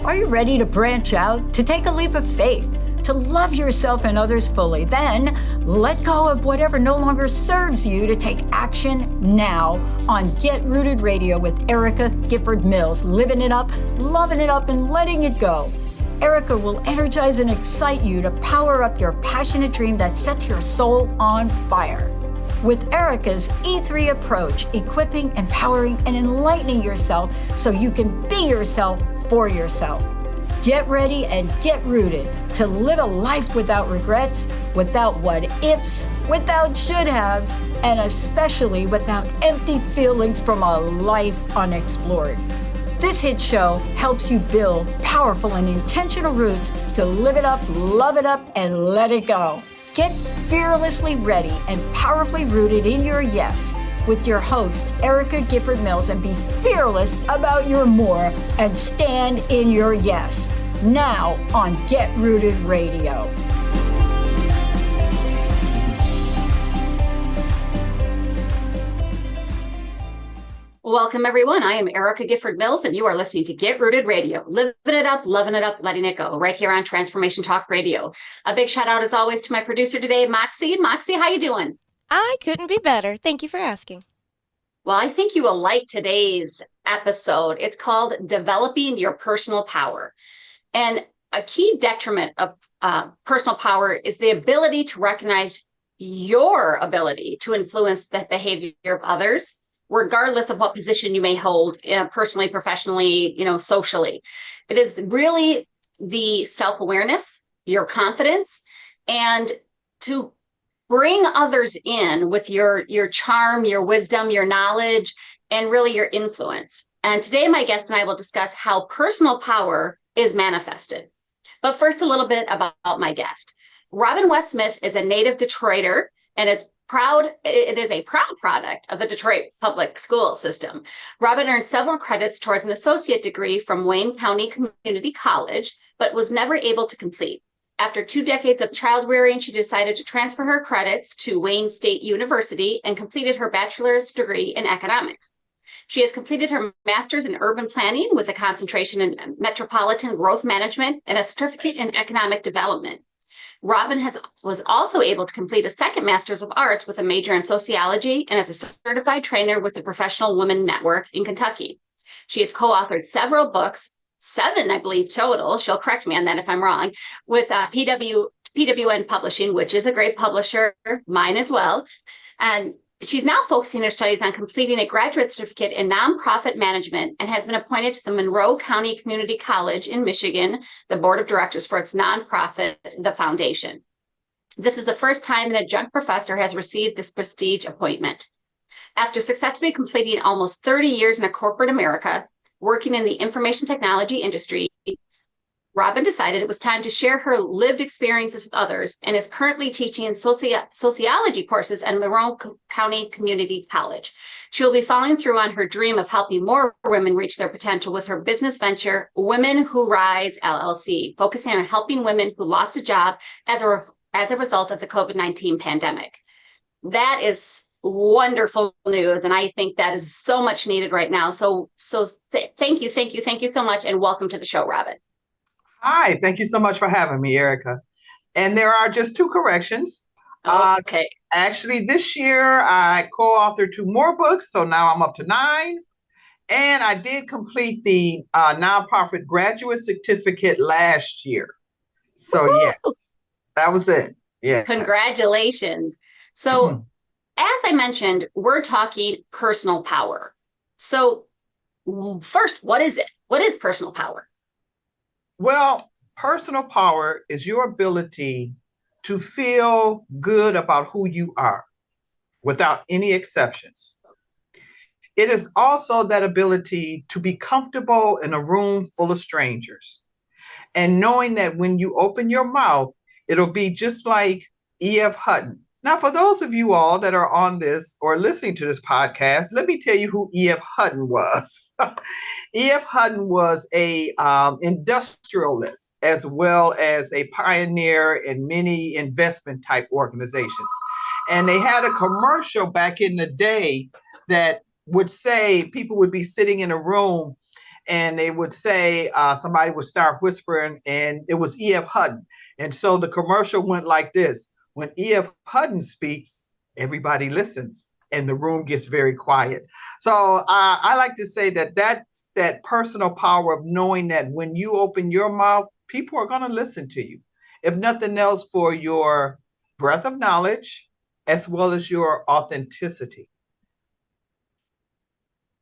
Are you ready to branch out, to take a leap of faith, to love yourself and others fully? Then let go of whatever no longer serves you to take action now on Get Rooted Radio with Erica Gifford Mills, living it up, loving it up, and letting it go. Erica will energize and excite you to power up your passionate dream that sets your soul on fire. With Erica's E3 approach, equipping, empowering, and enlightening yourself so you can be yourself for yourself. Get ready and get rooted to live a life without regrets, without what ifs, without should haves, and especially without empty feelings from a life unexplored. This hit show helps you build powerful and intentional roots to live it up, love it up, and let it go. Get fearlessly ready and powerfully rooted in your yes with your host, Erica Gifford Mills, and be fearless about your more and stand in your yes. Now on Get Rooted Radio. Welcome, everyone. I am Erica Gifford Mills, and you are listening to Get Rooted Radio. Living it up, loving it up, letting it go, right here on Transformation Talk Radio. A big shout out, as always, to my producer today, Moxie. Moxie, how you doing? I couldn't be better. Thank you for asking. Well, I think you will like today's episode. It's called Developing Your Personal Power. And a key detriment of personal power is the ability to recognize your ability to influence the behavior of others, regardless of what position you may hold, personally, professionally, socially. It is really the self-awareness, your confidence, and to bring others in with your charm, your wisdom, your knowledge, and really your influence. And today, my guest and I will discuss how personal power is manifested. But first, a little bit about my guest. Robin West Smith is a native Detroiter, and it is a proud product of the Detroit public school system. Robin earned several credits towards an associate degree from Wayne County Community College, but was never able to complete. After 2 decades of child rearing, she decided to transfer her credits to Wayne State University and completed her bachelor's degree in economics. She has completed her master's in urban planning with a concentration in metropolitan growth management and a certificate in economic development. Robin was also able to complete a second Master's of Arts with a major in sociology and as a certified trainer with the Professional Women Network in Kentucky. She has co-authored several books, 7, I believe, total. She'll correct me on that if I'm wrong, with PWN Publishing, which is a great publisher, mine as well. And she's now focusing her studies on completing a graduate certificate in nonprofit management and has been appointed to the Monroe County Community College in Michigan, the board of directors for its nonprofit, the Foundation. This is the first time an adjunct professor has received this prestige appointment. After successfully completing almost 30 years in a corporate America, working in the information technology industry, Robin decided it was time to share her lived experiences with others and is currently teaching sociology courses at Monroe County Community College. She will be following through on her dream of helping more women reach their potential with her business venture, Women Who Rise LLC, focusing on helping women who lost a job as a result of the COVID-19 pandemic. That is wonderful news, and I think that is so much needed right now. So thank you so much, and welcome to the show, Robin. Hi, thank you so much for having me, Erica. And there are just 2 corrections. Okay. Actually, this year I co-authored 2 more books, so now I'm up to 9. And I did complete the nonprofit graduate certificate last year. So Woo-hoo! Yes, that was it. Yeah. Congratulations. So as I mentioned, we're talking personal power. So first, what is it? What is personal power? Well, personal power is your ability to feel good about who you are without any exceptions. It is also that ability to be comfortable in a room full of strangers and knowing that when you open your mouth, it'll be just like E.F. Hutton. Now, for those of you all that are on this or listening to this podcast, let me tell you who E.F. Hutton was. E.F. Hutton was a industrialist as well as a pioneer in many investment type organizations. And they had a commercial back in the day that would say people would be sitting in a room and they would say, somebody would start whispering, and it was E.F. Hutton. And so the commercial went like this: when E.F. Hutton speaks, everybody listens and the room gets very quiet. So I like to say that that's that personal power of knowing that when you open your mouth, people are going to listen to you. If nothing else, for your breadth of knowledge as well as your authenticity.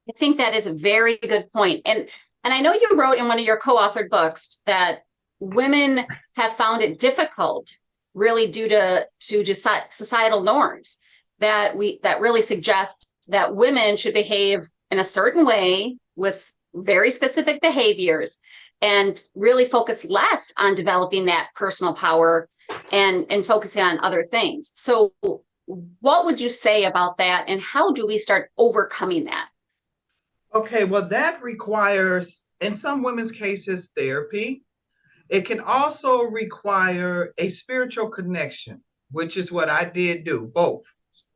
I think that is a very good point. And I know you wrote in one of your co-authored books that women have found it difficult, really due to societal norms that really suggest that women should behave in a certain way with very specific behaviors, and really focus less on developing that personal power and focusing on other things. So what would you say about that, and how do we start overcoming that? Okay, well, that requires, in some women's cases, therapy. It can also require a spiritual connection, which is what I did do, both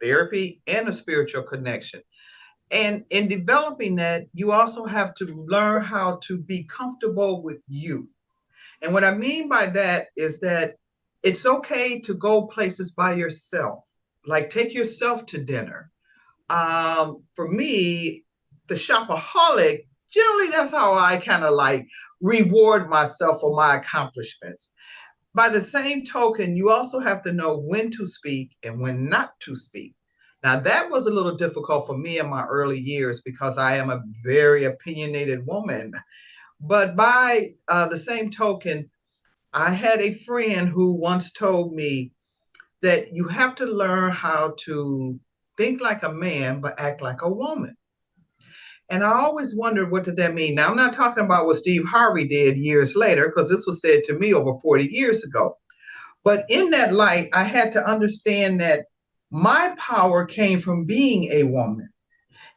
therapy and a spiritual connection. And in developing that, you also have to learn how to be comfortable with you. And what I mean by that is that it's okay to go places by yourself, like take yourself to dinner. For me, the shopaholic, generally that's how I kind of like reward myself for my accomplishments. By the same token, you also have to know when to speak and when not to speak. Now, that was a little difficult for me in my early years because I am a very opinionated woman. But by the same token, I had a friend who once told me that you have to learn how to think like a man, but act like a woman. And I always wondered, what did that mean? Now, I'm not talking about what Steve Harvey did years later, because this was said to me over 40 years ago. But in that light, I had to understand that my power came from being a woman,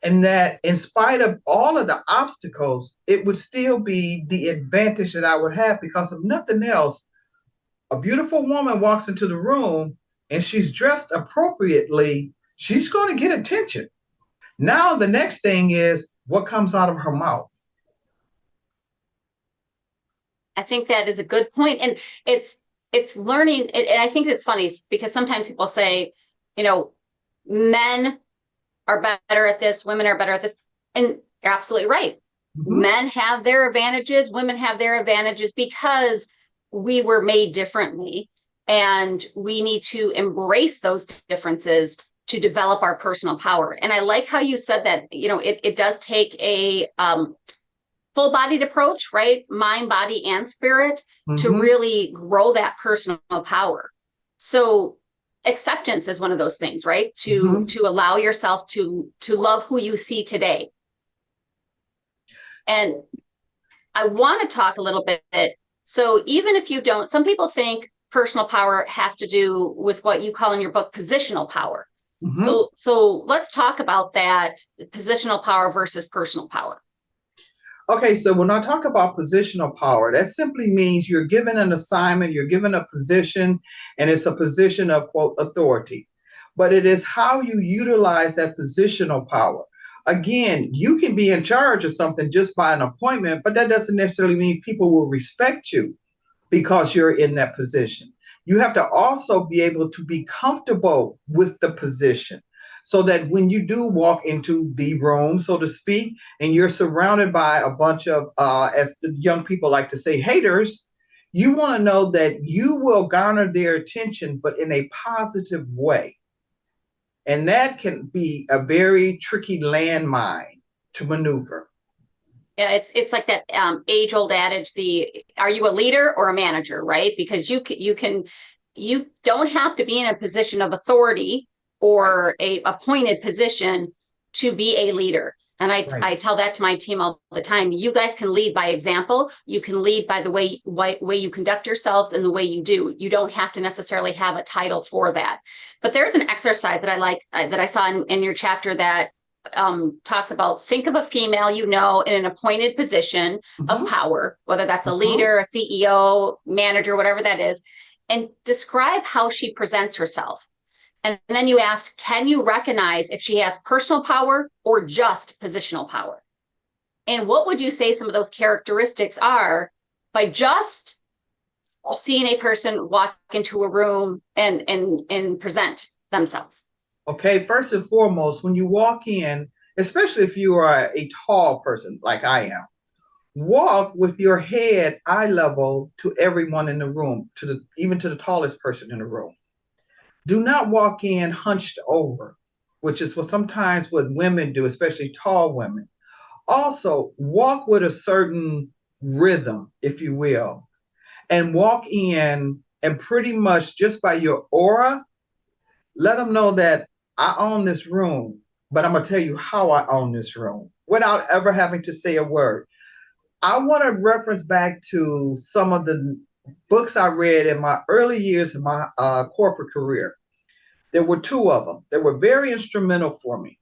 and that in spite of all of the obstacles, it would still be the advantage that I would have, because if nothing else, a beautiful woman walks into the room and she's dressed appropriately, she's going to get attention. Now, the next thing is what comes out of her mouth. I think that is a good point. And it's learning. And I think it's funny because sometimes people say, men are better at this, women are better at this. And you're absolutely right. Mm-hmm. Men have their advantages, women have their advantages, because we were made differently. And we need to embrace those differences to develop our personal power. And I like how you said that, it does take a full-bodied approach, right? Mind, body, and spirit, mm-hmm. to really grow that personal power. So acceptance is one of those things, right? To allow yourself to love who you see today. And I want to talk a little bit. So even if you don't, some people think personal power has to do with what you call in your book positional power. Mm-hmm. So let's talk about that, positional power versus personal power. Okay, so when I talk about positional power, that simply means you're given an assignment, you're given a position, and it's a position of, quote, authority. But it is how you utilize that positional power. Again, you can be in charge of something just by an appointment, but that doesn't necessarily mean people will respect you because you're in that position. You have to also be able to be comfortable with the position, so that when you do walk into the room, so to speak, and you're surrounded by a bunch of, as the young people like to say, haters, you want to know that you will garner their attention, but in a positive way. And that can be a very tricky landmine to maneuver. Yeah, it's like that age-old adage: are you a leader or a manager, right? Because you don't have to be in a position of authority or a appointed position to be a leader. And I tell that to my team all the time. You guys can lead by example. You can lead by the way you conduct yourselves and the way you do. You don't have to necessarily have a title for that. But there's an exercise that I like that I saw in your chapter that talks about, think of a female in an appointed position of power, whether that's a leader, a CEO, manager, whatever that is, and describe how she presents herself. And then you asked, can you recognize if she has personal power or just positional power? And what would you say some of those characteristics are by just seeing a person walk into a room and present themselves? Okay, first and foremost, when you walk in, especially if you are a tall person like I am, walk with your head eye level to everyone in the room, even to the tallest person in the room. Do not walk in hunched over, which is sometimes what women do, especially tall women. Also, walk with a certain rhythm, if you will, and walk in and pretty much just by your aura, let them know that I own this room, but I'm going to tell you how I own this room without ever having to say a word. I want to reference back to some of the books I read in my early years in my corporate career. There were two of them that were very instrumental for me.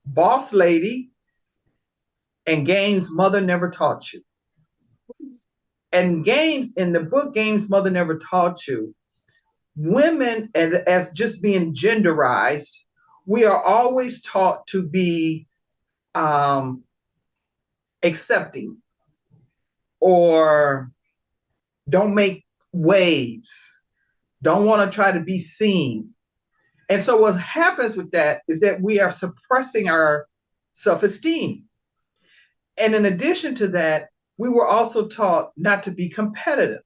Boss Lady and Games Mother Never Taught You. And Games, in the book Games Mother Never Taught You, women, as just being genderized, we are always taught to be accepting or don't make waves, don't want to try to be seen. And so what happens with that is that we are suppressing our self-esteem. And in addition to that, we were also taught not to be competitive.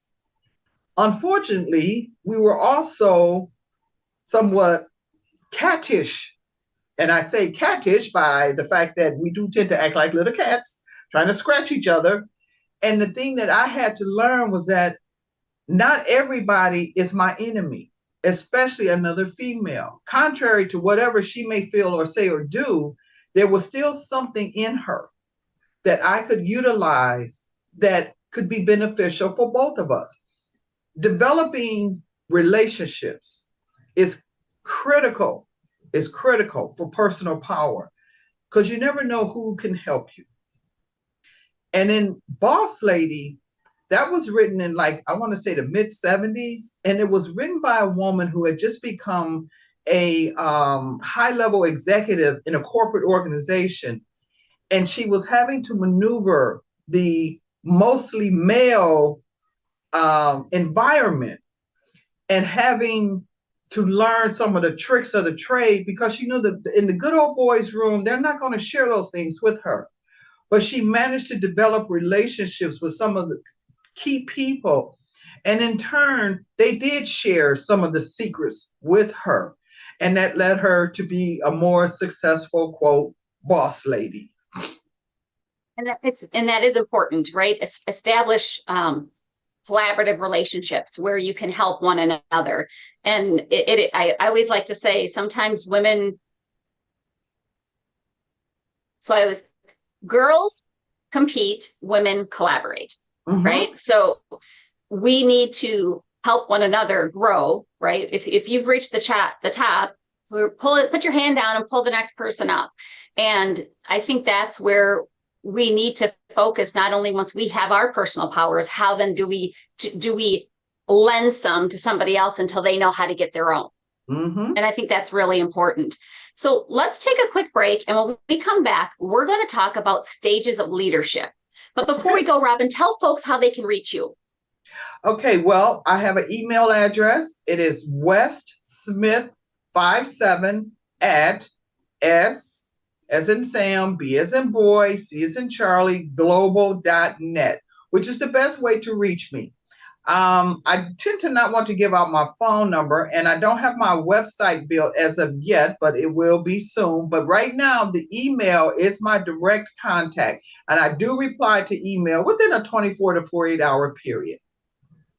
Unfortunately, we were also somewhat cattish. And I say cattish by the fact that we do tend to act like little cats, trying to scratch each other. And the thing that I had to learn was that not everybody is my enemy, especially another female. Contrary to whatever she may feel or say or do, there was still something in her that I could utilize that could be beneficial for both of us. Developing relationships is critical for personal power because you never know who can help you. And in Boss Lady, that was written in I want to say the mid 70s. And it was written by a woman who had just become a high-level executive in a corporate organization. And she was having to maneuver the mostly male environment and having to learn some of the tricks of the trade because she knew that in the good old boys room, they're not going to share those things with her. But she managed to develop relationships with some of the key people. And in turn, they did share some of the secrets with her. And that led her to be a more successful, quote, boss lady. And that is important, right? Establish collaborative relationships where you can help one another. And I always like to say sometimes women, girls compete, women collaborate, right? So we need to help one another grow, right? If you've reached the top, put your hand down and pull the next person up. And I think that's where we need to focus, not only once we have our personal powers, how then do we lend some to somebody else until they know how to get their own. And I think that's really important. So let's take a quick break. And when we come back, we're going to talk about stages of leadership. But before we go, Robin, tell folks how they can reach you. Okay, well, I have an email address. It is westsmith57 at S as in Sam, B as in boy, C as in Charlie, global.net, which is the best way to reach me. I tend to not want to give out my phone number, and I don't have my website built as of yet, but it will be soon. But right now, the email is my direct contact, and I do reply to email within a 24 to 48 hour period.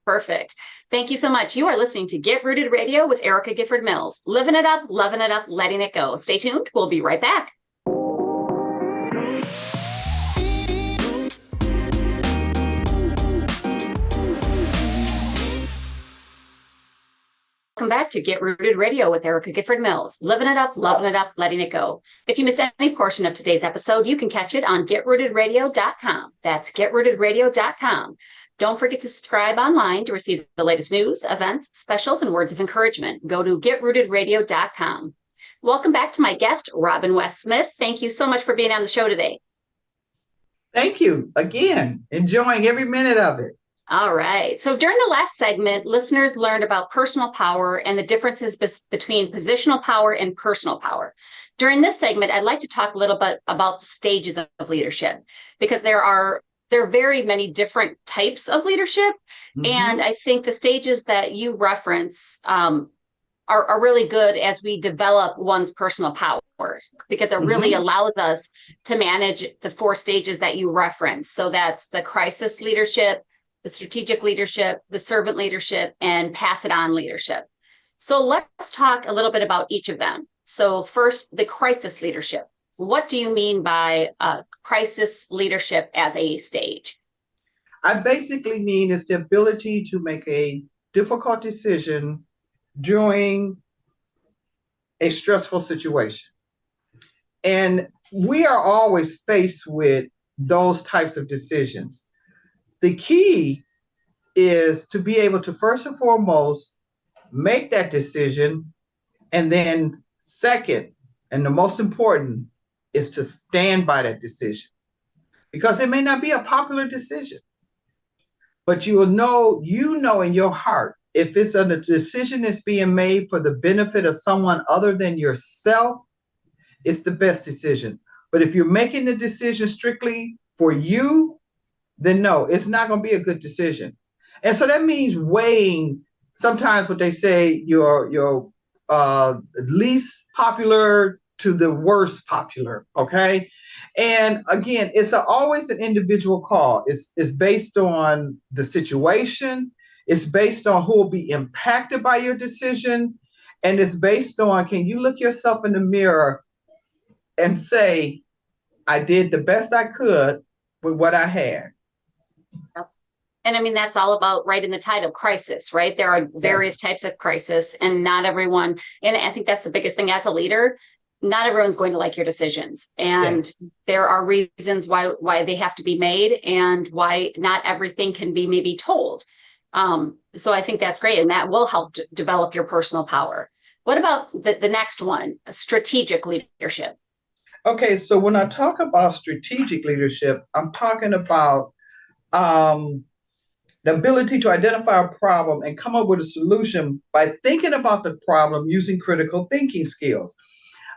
Perfect. Thank you so much. You are listening to Get Rooted Radio with Erica Gifford Mills. Living it up, loving it up, letting it go. Stay tuned. We'll be right back. Welcome back to Get Rooted Radio with Erica Gifford Mills. Living it up, loving it up, letting it go. If you missed any portion of today's episode, you can catch it on getrootedradio.com. That's getrootedradio.com. Don't forget to subscribe online to receive the latest news, events, specials, and words of encouragement. Go to getrootedradio.com. Welcome back to my guest, Robin West Smith. Thank you so much for being on the show today. Thank you again. Enjoying every minute of it. All right. So during the last segment, listeners learned about personal power and the differences between positional power and personal power. During this segment, I'd like to talk a little bit about the stages of leadership, because there are very many different types of leadership. Mm-hmm. And I think the stages that you reference are really good as we develop one's personal power, because it really allows us to manage the 4 stages that you reference. So that's the crisis leadership, the strategic leadership, the servant leadership, and pass it on leadership. So let's talk a little bit about each of them. So first, the crisis leadership. What do you mean by crisis leadership as a stage? I basically mean it's the ability to make a difficult decision during a stressful situation. And we are always faced with those types of decisions. The key is to be able to first and foremost make that decision, and then second, and the most important, is to stand by that decision, because it may not be a popular decision, but you know in your heart, if it's a decision that's being made for the benefit of someone other than yourself, it's the best decision. But if you're making the decision strictly for you, then no, it's not going to be a good decision. And so that means weighing sometimes what they say, your least popular to the worst popular, okay? And again, it's always an individual call. It's based on the situation. It's based on who will be impacted by your decision. And it's based on, can you look yourself in the mirror and say, I did the best I could with what I had. And I mean, that's all about, right in the title, crisis, right? There are various types of crisis, and not everyone, and I think that's the biggest thing as a leader, not everyone's going to like your decisions. And there are reasons why they have to be made, and why not everything can be maybe told. So I think that's great. And that will help develop your personal power. What about the next one, strategic leadership? Okay, so when I talk about strategic leadership, I'm talking about the ability to identify a problem and come up with a solution by thinking about the problem using critical thinking skills.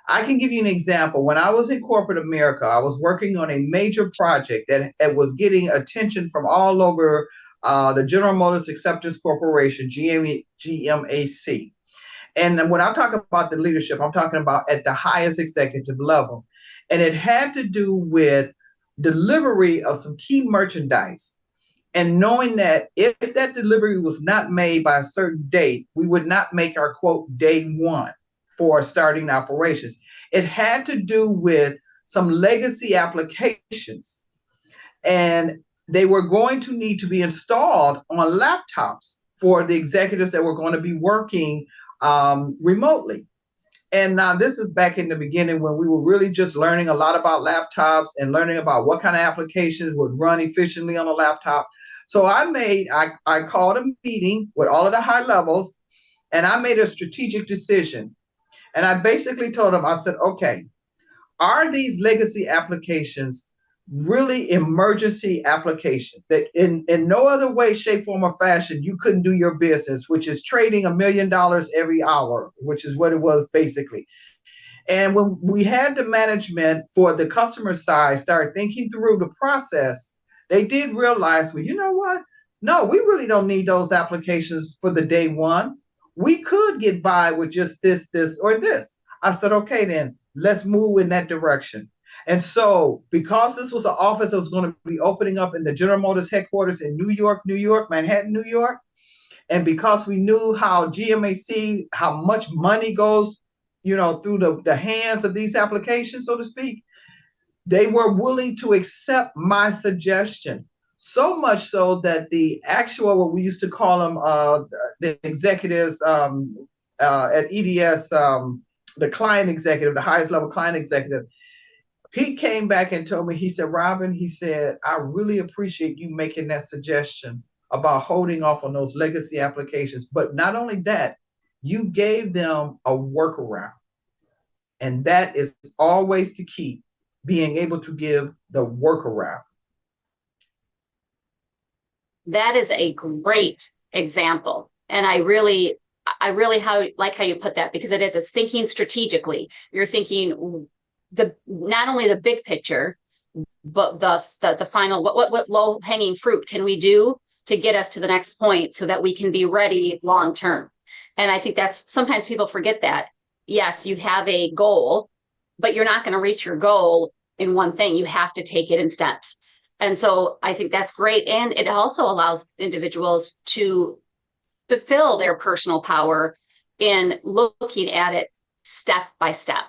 I can give you an example. When I was in corporate America, I was working on a major project that was getting attention from all over the General Motors Acceptance Corporation, GMAC. And when I talk about the leadership, I'm talking about at the highest executive level. And it had to do with delivery of some key merchandise. And knowing that if that delivery was not made by a certain date, we would not make our quote day one for starting operations. It had to do with some legacy applications, and they were going to need to be installed on laptops for the executives that were going to be working remotely. And now this is back in the beginning when we were really just learning a lot about laptops and learning about what kind of applications would run efficiently on a laptop. So I called a meeting with all of the high levels, and I made a strategic decision. And I basically told them, I said, okay, are these legacy applications really emergency applications that in no other way, shape, form, or fashion you couldn't do your business, which is trading $1 million every hour, which is what it was basically. And when we had the management for the customer side start thinking through the process, they did realize, well, you know what? No, we really don't need those applications for the day one. We could get by with just this, or this. I said, okay, then let's move in that direction. And so because this was an office that was going to be opening up in the General Motors headquarters in New York, Manhattan, New York, and because we knew how GMAC, how much money goes, through the hands of these applications, so to speak, they were willing to accept my suggestion. So much so that the actual, what we used to call them, the executives at EDS, the client executive, the highest level client executive, he came back and told me, he said, Robin, he said, I really appreciate you making that suggestion about holding off on those legacy applications. But not only that, you gave them a workaround. And that is always the key, being able to give the workaround. That is a great example. And like how you put that, because it's thinking strategically. You're thinking not only the big picture, but the final, what low hanging fruit can we do to get us to the next point so that we can be ready long term. And I think that's sometimes people forget that. Yes, you have a goal, but you're not going to reach your goal in one thing. You have to take it in steps. And so I think that's great. And it also allows individuals to fulfill their personal power in looking at it step by step.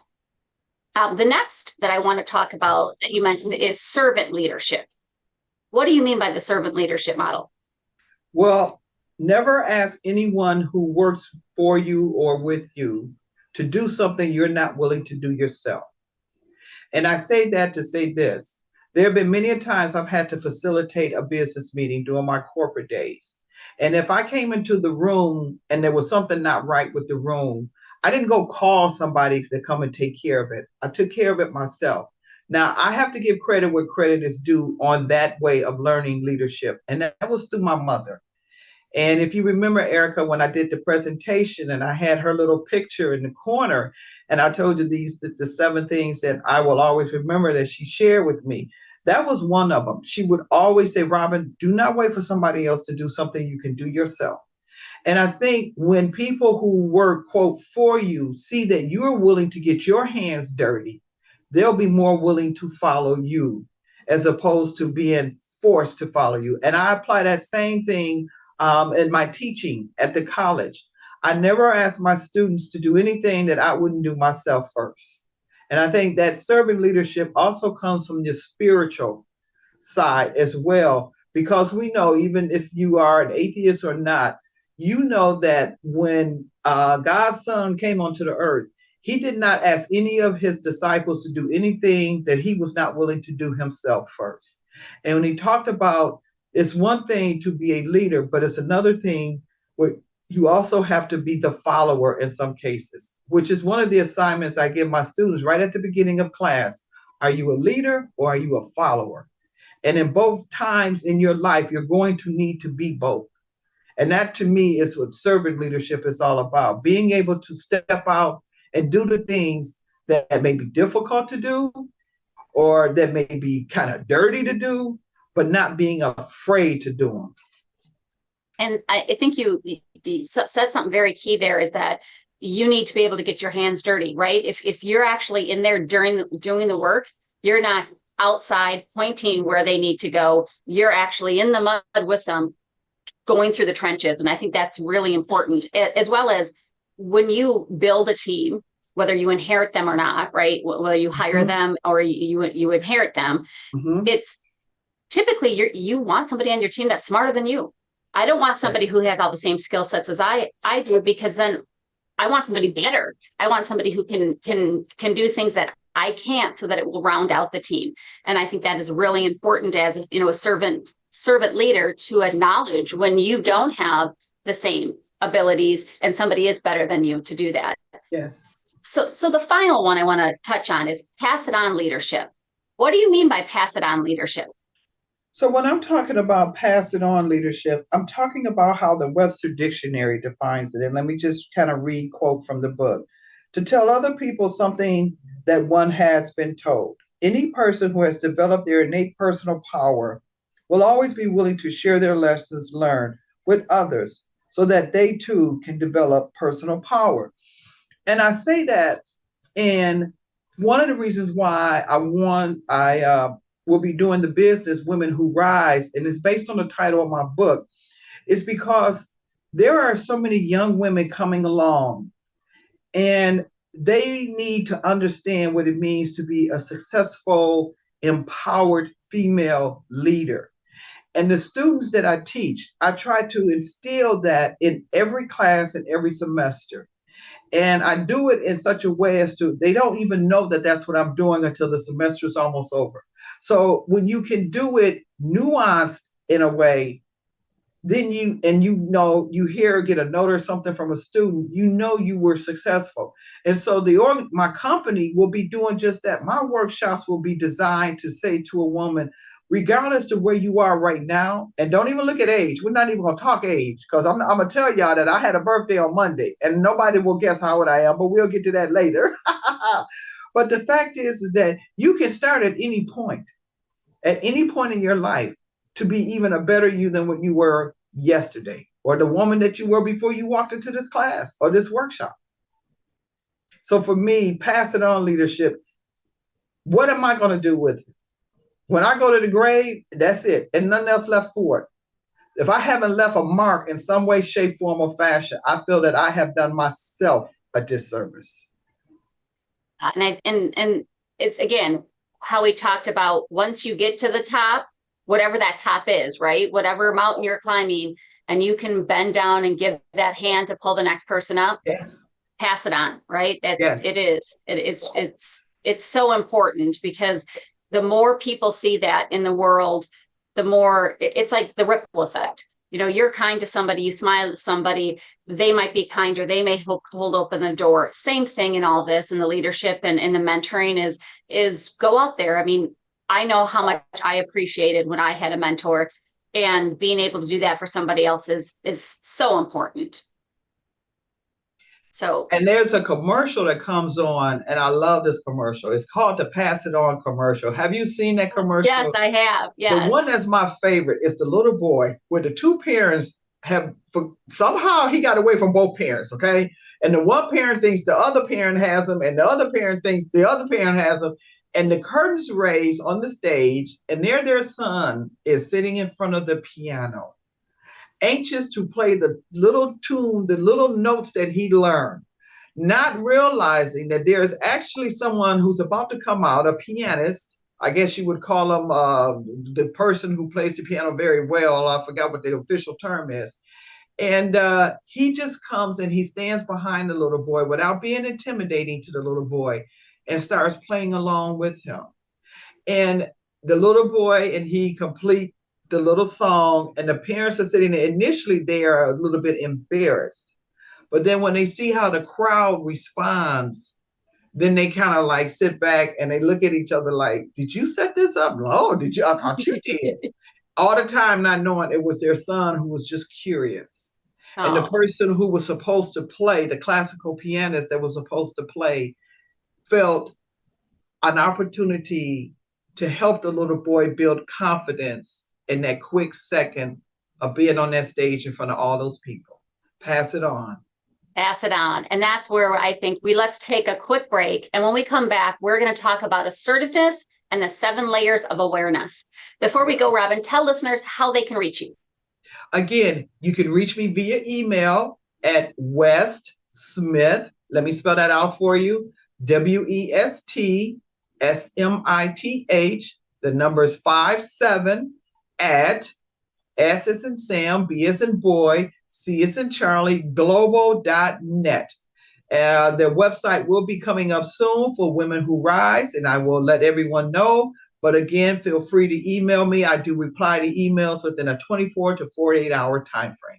The next that I want to talk about that you mentioned is servant leadership. What do you mean by the servant leadership model? Well, never ask anyone who works for you or with you to do something you're not willing to do yourself. And I say that to say this. There have been many times I've had to facilitate a business meeting during my corporate days. And if I came into the room and there was something not right with the room, I didn't go call somebody to come and take care of it. I took care of it myself. Now, I have to give credit where credit is due on that way of learning leadership. And that was through my mother. And if you remember, Erica, when I did the presentation and I had her little picture in the corner, and I told you the 7 things that I will always remember that she shared with me, that was one of them. She would always say, Robin, do not wait for somebody else to do something you can do yourself. And I think when people who work, quote, for you see that you're willing to get your hands dirty, they'll be more willing to follow you as opposed to being forced to follow you. And I apply that same thing in my teaching at the college. I never asked my students to do anything that I wouldn't do myself first. And I think that servant leadership also comes from your spiritual side as well, because we know even if you are an atheist or not, you know that when God's son came onto the earth, he did not ask any of his disciples to do anything that he was not willing to do himself first. And when he talked about it's one thing to be a leader, but it's another thing where you also have to be the follower in some cases, which is one of the assignments I give my students right at the beginning of class. Are you a leader or are you a follower? And in both times in your life, you're going to need to be both. And that to me is what servant leadership is all about. Being able to step out and do the things that may be difficult to do or that may be kind of dirty to do, but not being afraid to do them. And I think you said something very key there, is that you need to be able to get your hands dirty, right? If you're actually in there doing the work, you're not outside pointing where they need to go. You're actually in the mud with them, going through the trenches. And I think that's really important, as well as when you build a team, whether you inherit them or not, right? Whether you hire them or you inherit them, it's typically you want somebody on your team that's smarter than you. I don't want somebody who has all the same skill sets as I do, because then I want somebody better. I want somebody who can do things that I can't, so that it will round out the team. And I think that is really important as a servant leader, to acknowledge when you don't have the same abilities and somebody is better than you to do that. Yes. So the final one I want to touch on is pass it on leadership. What do you mean by pass it on leadership? So when I'm talking about pass it on leadership, I'm talking about how the Webster Dictionary defines it. And let me just kind of read quote from the book. To tell other people something that one has been told. Any person who has developed their innate personal power will always be willing to share their lessons learned with others so that they too can develop personal power. And I say that, and one of the reasons why I will be doing the business Women Who Rise, and it's based on the title of my book, is because there are so many young women coming along, and they need to understand what it means to be a successful, empowered female leader. And the students that I teach, I try to instill that in every class and every semester. And I do it in such a way as to, they don't even know that that's what I'm doing until the semester is almost over. So when you can do it nuanced in a way, then you get a note or something from a student, you were successful. And so my company will be doing just that. My workshops will be designed to say to a woman, regardless to where you are right now, and don't even look at age. We're not even going to talk age because I'm going to tell y'all that I had a birthday on Monday and nobody will guess how old I am, but we'll get to that later. But the fact is that you can start at any point in your life to be even a better you than what you were yesterday or the woman that you were before you walked into this class or this workshop. So for me, pass it on leadership. What am I going to do with it? When I go to the grave, that's it, and nothing else left for it. If I haven't left a mark in some way, shape, form, or fashion, I feel that I have done myself a disservice. And it's, again, how we talked about once you get to the top, whatever that top is, right? Whatever mountain you're climbing, and you can bend down and give that hand to pull the next person up. Yes. Pass it on, right? Yes. It's so important because the more people see that in the world, the more it's like the ripple effect. You know, you're kind to somebody, you smile at somebody, they might be kinder, they may hold open the door. Same thing in all this, and the leadership and the mentoring is go out there. I mean, I know how much I appreciated when I had a mentor, and being able to do that for somebody else is so important. So, and there's a commercial that comes on, and I love this commercial. It's called the Pass It On commercial. Have you seen that commercial? yes, I have. Yes. The one that's my favorite is the little boy where the two parents have, somehow he got away from both parents, okay? And the one parent thinks the other parent has him, and the other parent thinks the other parent has him. And the curtains raised on the stage, and there their son is sitting in front of the piano, anxious to play the little tune, the little notes that he learned, not realizing that there is actually someone who's about to come out, a pianist. I guess you would call him the person who plays the piano very well. I forgot what the official term is. And he just comes and he stands behind the little boy without being intimidating to the little boy and starts playing along with him. And the little boy and he complete the little song, and the parents are sitting there. Initially, they are a little bit embarrassed, but then when they see how the crowd responds, then they kind of like sit back and they look at each other like, did you set this up? No, did you? I thought you did. All the time not knowing it was their son who was just curious. Oh. And the person who was supposed to play, the classical pianist that was supposed to play, felt an opportunity to help the little boy build confidence in that quick second of being on that stage in front of all those people. Pass it on. Pass it on. And that's where I think let's take a quick break. And when we come back, we're going to talk about assertiveness and the 7 layers of awareness. Before we go, Robin, tell listeners how they can reach you. Again, you can reach me via email at West Smith. Let me spell that out for you. WESTSMITH. The number is 57 at S as in Sam, B as in boy, C as in Charlie, global.net. Their website will be coming up soon for Women Who Rise, and I will let everyone know. But again, feel free to email me. I do reply to emails within a 24 to 48 hour time frame.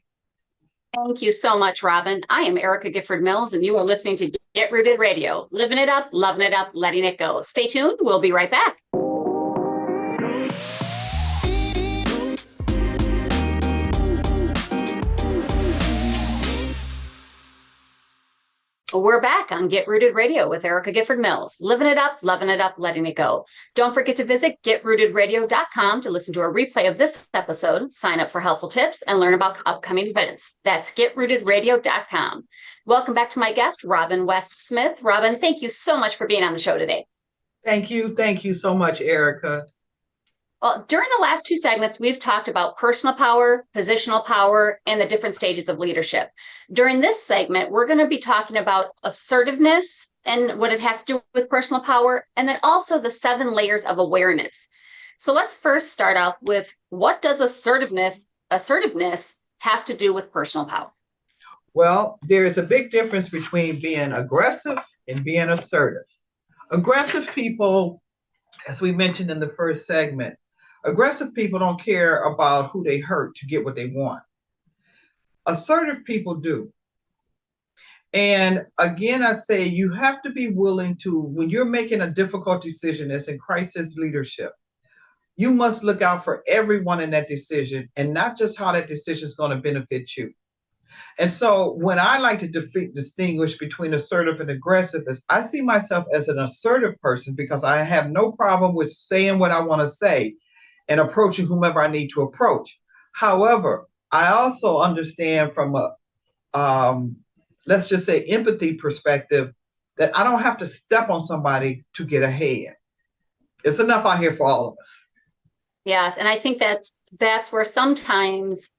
Thank you so much, Robin. I am Erica Gifford Mills, and you are listening to Get Rooted Radio. Living it up, loving it up, letting it go. Stay tuned. We'll be right back. We're back on Get Rooted Radio with Erica Gifford Mills. Living it up, loving it up, letting it go. Don't forget to visit getrootedradio.com to listen to a replay of this episode, sign up for helpful tips, and learn about upcoming events. That's getrootedradio.com. Welcome back to my guest, Robin West Smith. Robin, thank you so much for being on the show today. Thank you. Thank you so much, Erica. Well, during the last 2 segments, we've talked about personal power, positional power, and the different stages of leadership. During this segment, we're going to be talking about assertiveness and what it has to do with personal power, and then also the 7 layers of awareness. So let's first start off with, what does assertiveness have to do with personal power? Well, there is a big difference between being aggressive and being assertive. Aggressive people, as we mentioned in the first segment, aggressive people don't care about who they hurt to get what they want. Assertive people do. And again, I say you have to be willing to, when you're making a difficult decision as in crisis leadership, You must look out for everyone in that decision and not just how that decision is going to benefit you. And so when I like to distinguish between assertive and aggressive is I see myself as an assertive person because I have no problem with saying what I want to say and approaching whomever I need to approach. However, I also understand from a, let's just say empathy perspective that I don't have to step on somebody to get ahead. It's enough out here for all of us. Yes. And I think that's where sometimes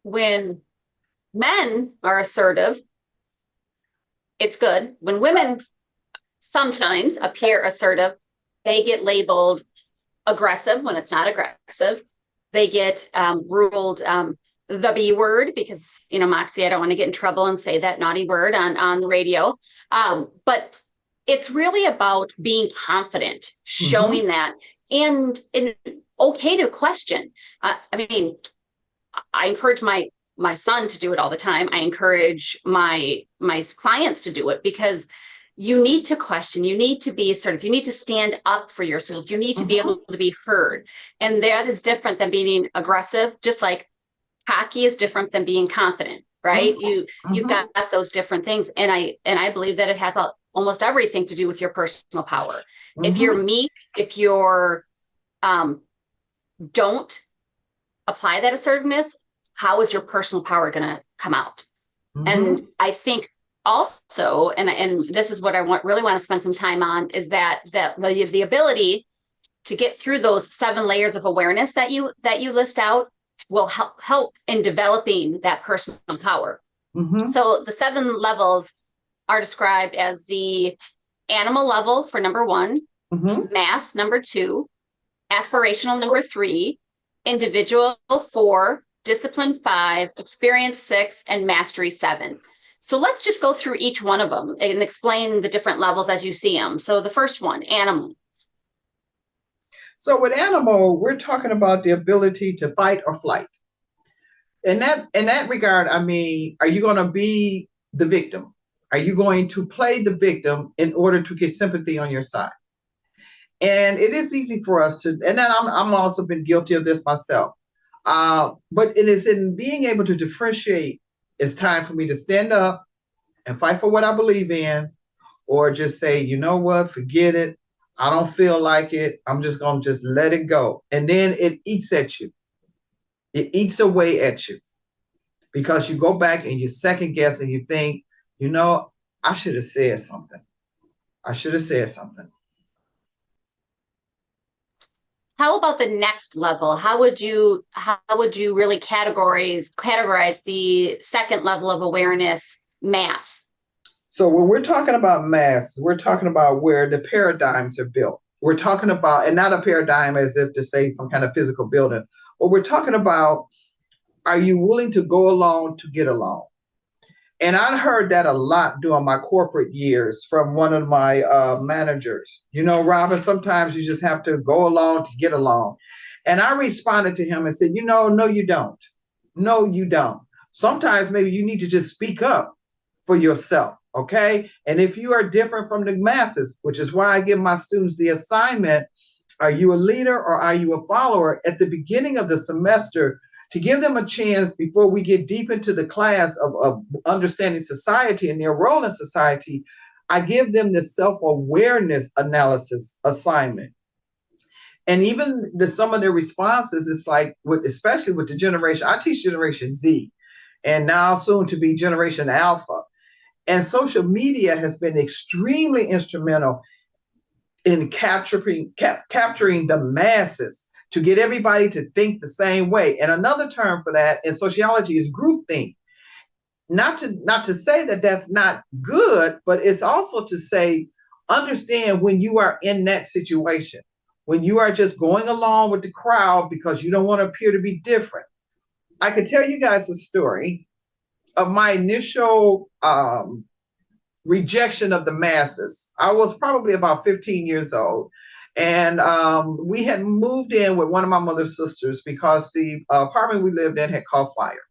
when men are assertive, it's good. When women sometimes appear assertive, they get labeled aggressive when it's not aggressive. They get ruled the B word because, Moxie, I don't want to get in trouble and say that naughty word on the radio. But it's really about being confident, showing that, and okay to question. I encourage my son to do it all the time. I encourage my clients to do it because you need to question, you need to be assertive, you need to stand up for yourself, you need to be able to be heard. And that is different than being aggressive, just like cocky is different than being confident, right? You've got those different things. And I believe that it has almost everything to do with your personal power. If you're meek, if you're don't apply that assertiveness, how is your personal power going to come out? And I think also, and this is what I really want to spend some time on, is that the ability to get through those 7 layers of awareness that you list out will help in developing that personal power. So the 7 levels are described as the animal level for number 1, mass number 2, aspirational number 3, individual 4, discipline 5, experience 6, and mastery 7. So let's just go through each one of them and explain the different levels as you see them. So the first one, animal. So with animal, we're talking about the ability to fight or flight. In that regard, are you going to be the victim? Are you going to play the victim in order to get sympathy on your side? And it is easy for us to, and then I'm also been guilty of this myself. But it is in being able to differentiate. It's time for me to stand up and fight for what I believe in, or just say, you know what, forget it. I don't feel like it. I'm just going to just let it go. And then it eats at you. It eats away at you because you go back and you second guess and you think, I should have said something. I should have said something. How about the next level? How would you really categorize the second level of awareness, mass? So when we're talking about mass, we're talking about where the paradigms are built. We're talking about, and not a paradigm as if to say some kind of physical building, but we're talking about, are you willing to go along to get along? And I heard that a lot during my corporate years from one of my managers. Robin, sometimes you just have to go along to get along. And I responded to him and said, no, you don't. No, you don't. Sometimes maybe you need to just speak up for yourself, okay? And if you are different from the masses, which is why I give my students the assignment, are you a leader or are you a follower at the beginning of the semester, to give them a chance before we get deep into the class of understanding society and their role in society. I give them the self-awareness analysis assignment. And even some of their responses, it's like, especially with the generation, I teach Generation Z, and now soon to be Generation Alpha. And social media has been extremely instrumental in capturing the masses, to get everybody to think the same way. And another term for that in sociology is groupthink. Not to say that that's not good, but it's also to say, understand when you are in that situation, when you are just going along with the crowd because you don't want to appear to be different. I could tell you guys a story of my initial rejection of the masses. I was probably about 15 years old. And we had moved in with one of my mother's sisters because the apartment we lived in had caught fire.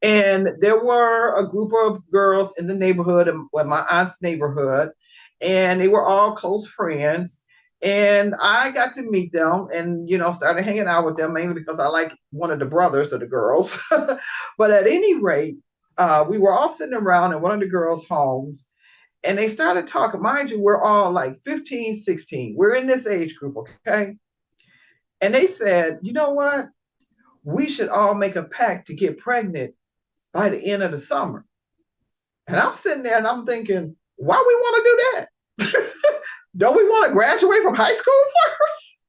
And there were a group of girls in the neighborhood, my aunt's neighborhood, and they were all close friends. And I got to meet them and, started hanging out with them mainly because I liked one of the brothers of the girls. But at any rate, we were all sitting around in one of the girls' homes and they started talking. Mind you, we're all like 15, 16. We're in this age group, okay? And they said, you know what? We should all make a pact to get pregnant by the end of the summer. And I'm sitting there and I'm thinking, why we want to do that? Don't we want to graduate from high school first?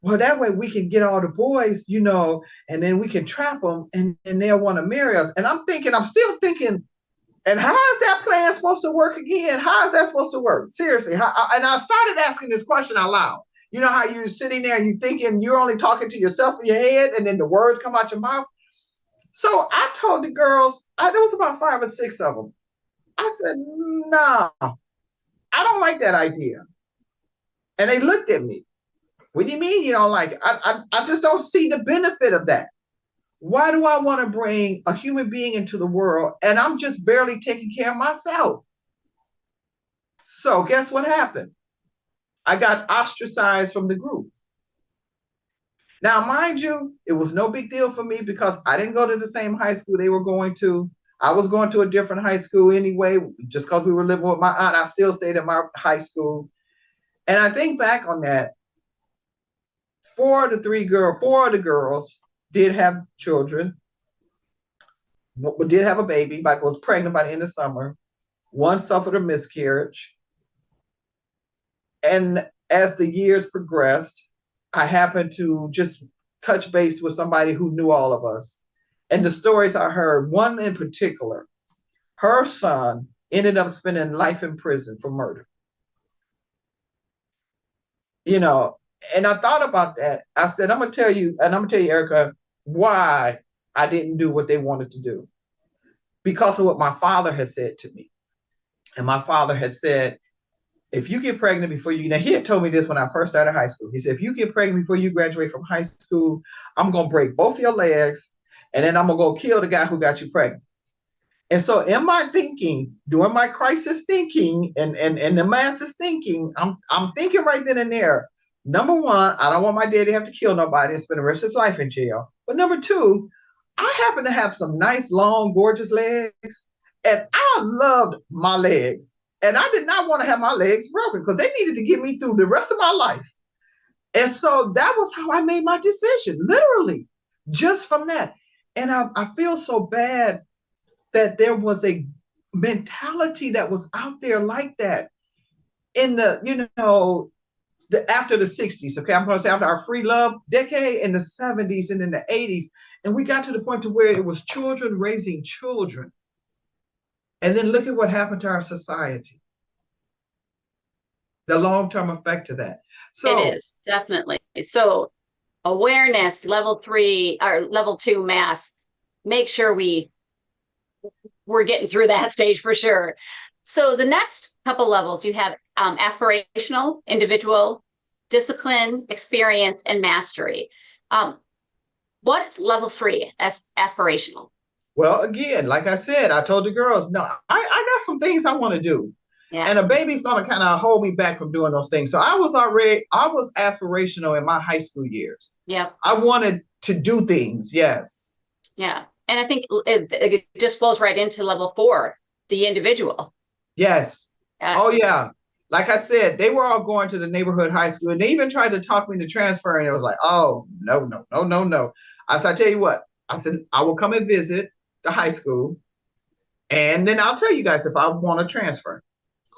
Well, that way we can get all the boys, and then we can trap them and they'll want to marry us. And I'm still thinking, and how is that plan supposed to work again? How is that supposed to work? Seriously. And I started asking this question out loud. You know how you're sitting there and you're thinking you're only talking to yourself in your head and then the words come out your mouth? So I told the girls, there was about 5 or 6 of them. I said, no, I don't like that idea. And they looked at me. What do you mean you don't like it? I just don't see the benefit of that. Why do I want to bring a human being into the world and I'm just barely taking care of myself? So guess what happened? I got ostracized from the group. Now, mind you, it was no big deal for me because I didn't go to the same high school they were going to. I was going to a different high school anyway. Just because we were living with my aunt, I still stayed at my high school. And I think back on that, 4 of the girls did have children, did have a baby, but was pregnant by the end of summer. One suffered a miscarriage. And as the years progressed, I happened to just touch base with somebody who knew all of us. And the stories I heard, one in particular, her son ended up spending life in prison for murder. And I thought about that. I said, I'm going to tell you, Erica, why I didn't do what they wanted to do. Because of what my father had said to me. And my father had said, if you get pregnant before now he had told me this when I first started high school. He said, if you get pregnant before you graduate from high school, I'm going to break both your legs and then I'm going to go kill the guy who got you pregnant. And so in my thinking, during my crisis thinking and the masses thinking, I'm thinking right then and there, number one, I don't want my daddy to have to kill nobody and spend the rest of his life in jail. But number two, I happen to have some nice, long, gorgeous legs. And I loved my legs. And I did not want to have my legs broken because they needed to get me through the rest of my life. And so that was how I made my decision, literally, just from that. And I feel so bad that there was a mentality that was out there like that in the, after the 60s, okay? I'm going to say after our free love decade in the 70s and in the 80s. And we got to the point to where it was children raising children. And then look at what happened to our society. The long-term effect of that. So it is, definitely. So awareness, level 3 or level 2 mass, make sure we're getting through that stage for sure. So the next couple levels, you have aspirational, individual, discipline, experience, and mastery. What level 3 as aspirational? Well, again, like I said, I told the girls, no, I got some things I want to do. Yeah. And a baby's going to kind of hold me back from doing those things. So I was aspirational in my high school years. Yeah. I wanted to do things. Yes. Yeah. And I think it just flows right into level 4, the individual. Yes. Oh, yeah. Like I said, they were all going to the neighborhood high school and they even tried to talk me into transfer. And it was like, oh, no. I said, I tell you what, I said, I will come and visit the high school. And then I'll tell you guys if I want to transfer.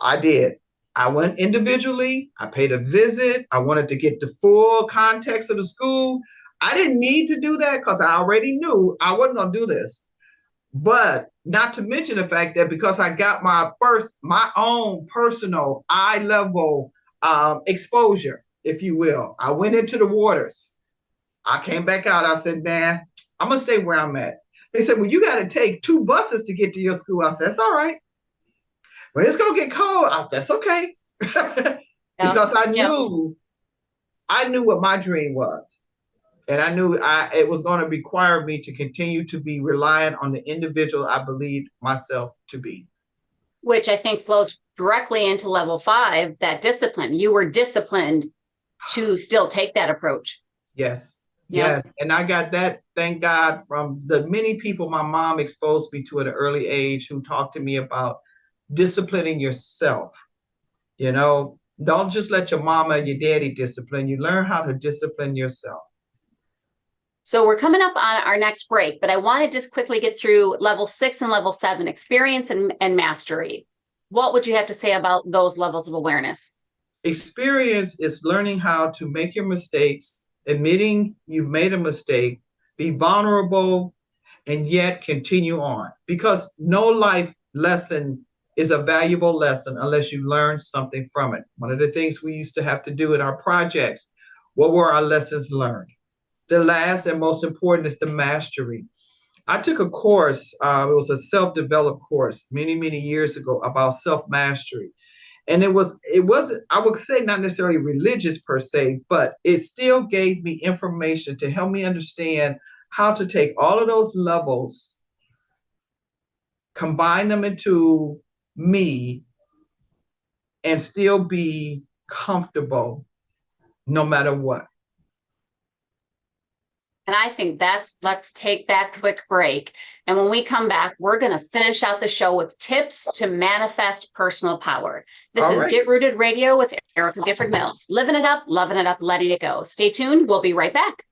I did. I went individually. I paid a visit. I wanted to get the full context of the school. I didn't need to do that because I already knew I wasn't going to do this. But not to mention the fact that because I got my own personal eye level exposure, if you will, I went into the waters. I came back out. I said, man, I'm going to stay where I'm at. They said, well, you got to take 2 buses to get to your school. I said, that's all right. But it's going to get cold. I said, that's okay. Because I knew what my dream was. And I knew it was going to require me to continue to be reliant on the individual I believed myself to be. which I think flows directly into level 5, that discipline. You were disciplined to still take that approach. Yes. Yep. Yes. And I got that, thank God, from the many people my mom exposed me to at an early age who talked to me about disciplining yourself. You know, don't just let your mama and your daddy discipline you. Learn how to discipline yourself. So we're coming up on our next break, but I want to just quickly get through level 6 and level 7, experience and mastery. What would you have to say about those levels of awareness? Experience is learning how to make your mistakes, admitting you've made a mistake, be vulnerable, and yet continue on. Because no life lesson is a valuable lesson unless you learn something from it. One of the things we used to have to do in our projects, what were our lessons learned? The last and most important is the mastery. I took a course, it was a self-developed course many, many years ago about self-mastery. And it wasn't, I would say, not necessarily religious per se, but it still gave me information to help me understand how to take all of those levels, combine them into me, and still be comfortable no matter what. And I think let's take that quick break. And when we come back, we're going to finish out the show with tips to manifest personal power. This is Get Rooted Radio with Erica Gifford Mills. Living it up, loving it up, letting it go. Stay tuned. We'll be right back.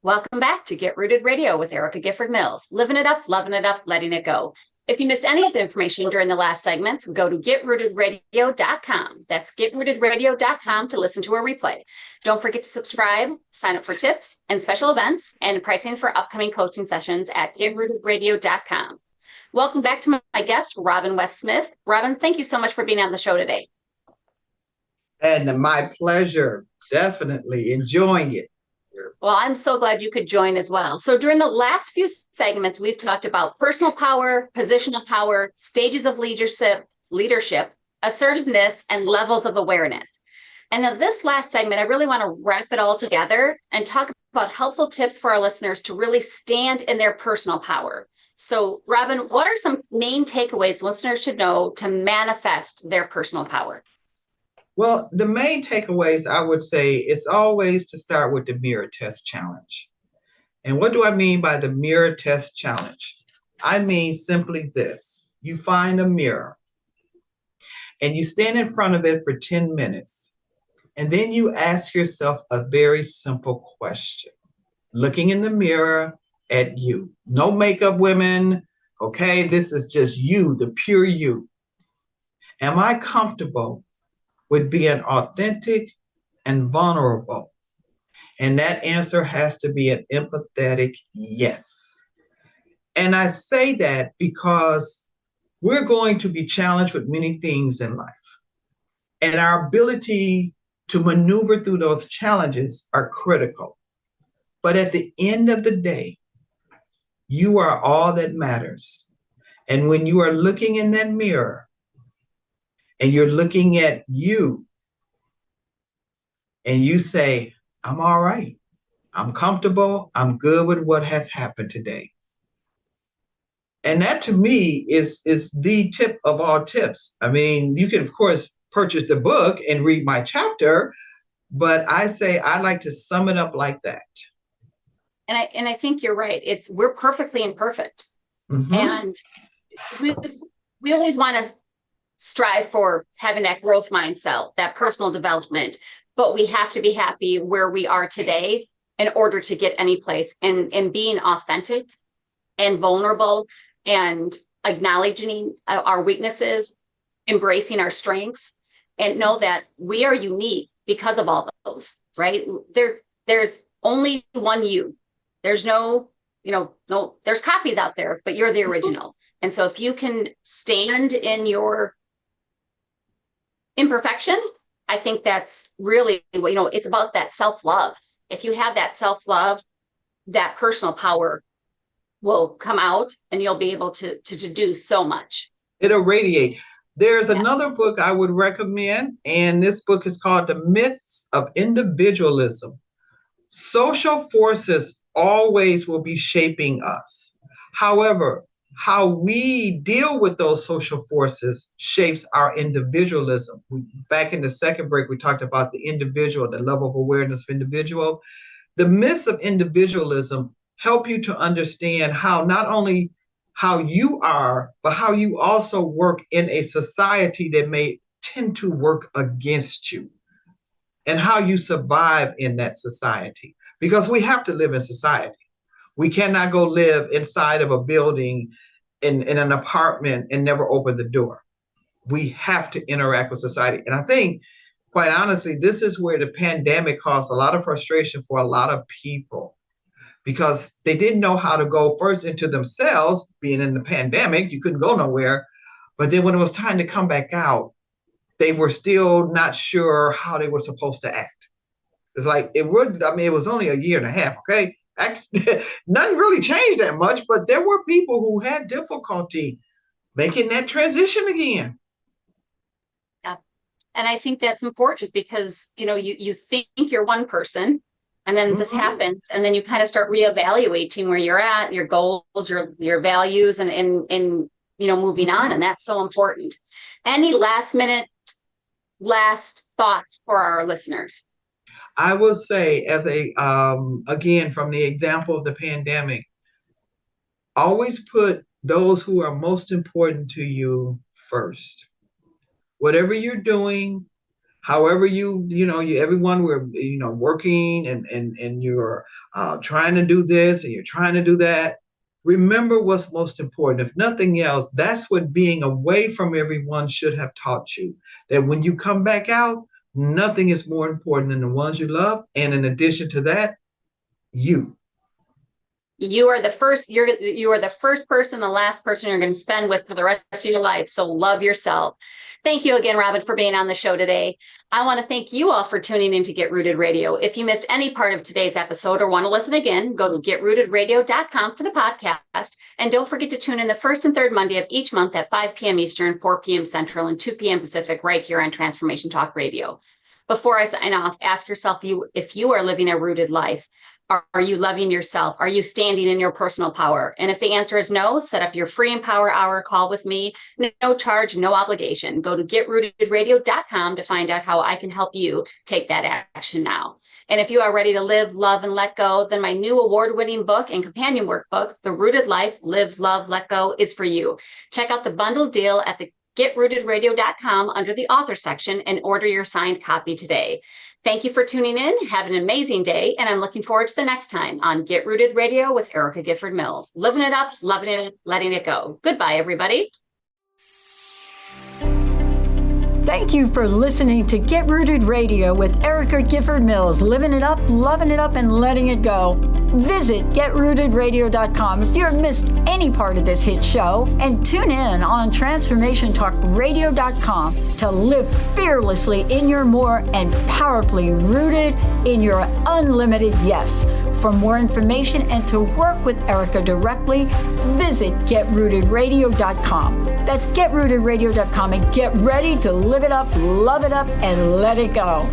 Welcome back to Get Rooted Radio with Erica Gifford Mills. Living it up, loving it up, letting it go. If you missed any of the information during the last segments, go to getrootedradio.com. That's getrootedradio.com to listen to a replay. Don't forget to subscribe, sign up for tips and special events, and pricing for upcoming coaching sessions at getrootedradio.com. Welcome back to my guest, Robin West Smith. Robin, thank you so much for being on the show today. And my pleasure. Definitely enjoying it. Well, I'm so glad you could join as well. So during the last few segments, we've talked about personal power, positional power, stages of leadership, assertiveness, and levels of awareness. And now this last segment, I really want to wrap it all together and talk about helpful tips for our listeners to really stand in their personal power. So Robin, what are some main takeaways listeners should know to manifest their personal power? Well, the main takeaways, I would say, is always to start with the mirror test challenge. And what do I mean by the mirror test challenge? I mean simply this. You find a mirror and you stand in front of it for 10 minutes. And then you ask yourself a very simple question. Looking in the mirror at you. No makeup, women. Okay, this is just you, the pure you. Am I comfortable with being authentic and vulnerable? And that answer has to be an empathetic yes. And I say that because we're going to be challenged with many things in life. And our ability to maneuver through those challenges are critical. But at the end of the day, you are all that matters. And when you are looking in that mirror, and you're looking at you and you say, I'm all right. I'm comfortable. I'm good with what has happened today. And that to me is the tip of all tips. I mean, you can, of course, purchase the book and read my chapter, but I say I like to sum it up like that. And I think you're right. We're perfectly imperfect. Mm-hmm. And we always want to strive for having that growth mindset, that personal development, but we have to be happy where we are today in order to get any place. And being authentic and vulnerable and acknowledging our weaknesses, embracing our strengths, and know that we are unique because of all those, right? There's only one you. There's there's copies out there, but you're the original. And so if you can stand in your imperfection, I think that's really, it's about that self-love. If you have that self-love, that personal power will come out and you'll be able to do so much. It'll radiate. There's another book I would recommend, and this book is called The Myths of Individualism. Social forces always will be shaping us. However, how we deal with those social forces shapes our individualism. Back in the second break, we talked about the individual, the level of awareness of individual. The myths of individualism help you to understand how not only how you are, but how you also work in a society that may tend to work against you, and how you survive in that society. Because we have to live in society. We cannot go live inside of a building in an apartment and never open the door. We have to interact with society. And I think, quite honestly, this is where the pandemic caused a lot of frustration for a lot of people, because they didn't know how to go first into themselves. Being in the pandemic, you couldn't go nowhere. But then when it was time to come back out, they were still not sure how they were supposed to act. It's like, it was only a year and a half, okay? Nothing really changed that much, but there were people who had difficulty making that transition again. Yeah. And I think that's important because, you think you're one person, and then this happens, and then you kind of start reevaluating where you're at, your goals, your values, and moving on. And that's so important. Any last thoughts for our listeners? I will say, as again, from the example of the pandemic, always put those who are most important to you first. Whatever you're doing, however everyone, we're working and you're trying to do this and you're trying to do that. Remember what's most important. If nothing else, that's what being away from everyone should have taught you. That when you come back out, nothing is more important than the ones you love. And in addition to that, you are the first, you are the first person, the last person you're going to spend with for the rest of your life. So love yourself. Thank you again, Robin, for being on the show today. I want to thank you all for tuning in to Get Rooted Radio. If you missed any part of today's episode or want to listen again, go to getrootedradio.com for the podcast. And don't forget to tune in the first and third Monday of each month at 5 p.m. Eastern, 4 p.m. Central, and 2 p.m. Pacific, right here on Transformation Talk Radio. Before I sign off, ask yourself if you are living a rooted life. Are you loving yourself? Are you standing in your personal power? And if the answer is no, set up your free Empower Hour call with me. No charge, no obligation. Go to getrootedradio.com to find out how I can help you take that action now. And if you are ready to live, love, and let go, then my new award-winning book and companion workbook, The Rooted Life, Live, Love, Let Go, is for you. Check out the bundle deal at the getrootedradio.com under the author section and order your signed copy today. Thank you for tuning in. Have an amazing day. And I'm looking forward to the next time on Get Rooted Radio with Erica Gifford Mills. Living it up, loving it, letting it go. Goodbye, everybody. Thank you for listening to Get Rooted Radio with Erica Gifford Mills. Living it up, loving it up, and letting it go. Visit getrootedradio.com if you've missed any part of this hit show, and tune in on transformationtalkradio.com to live fearlessly in your more and powerfully rooted in your unlimited yes. For more information and to work with Erica directly, visit getrootedradio.com. That's getrootedradio.com, and get ready to live it up, love it up, and let it go.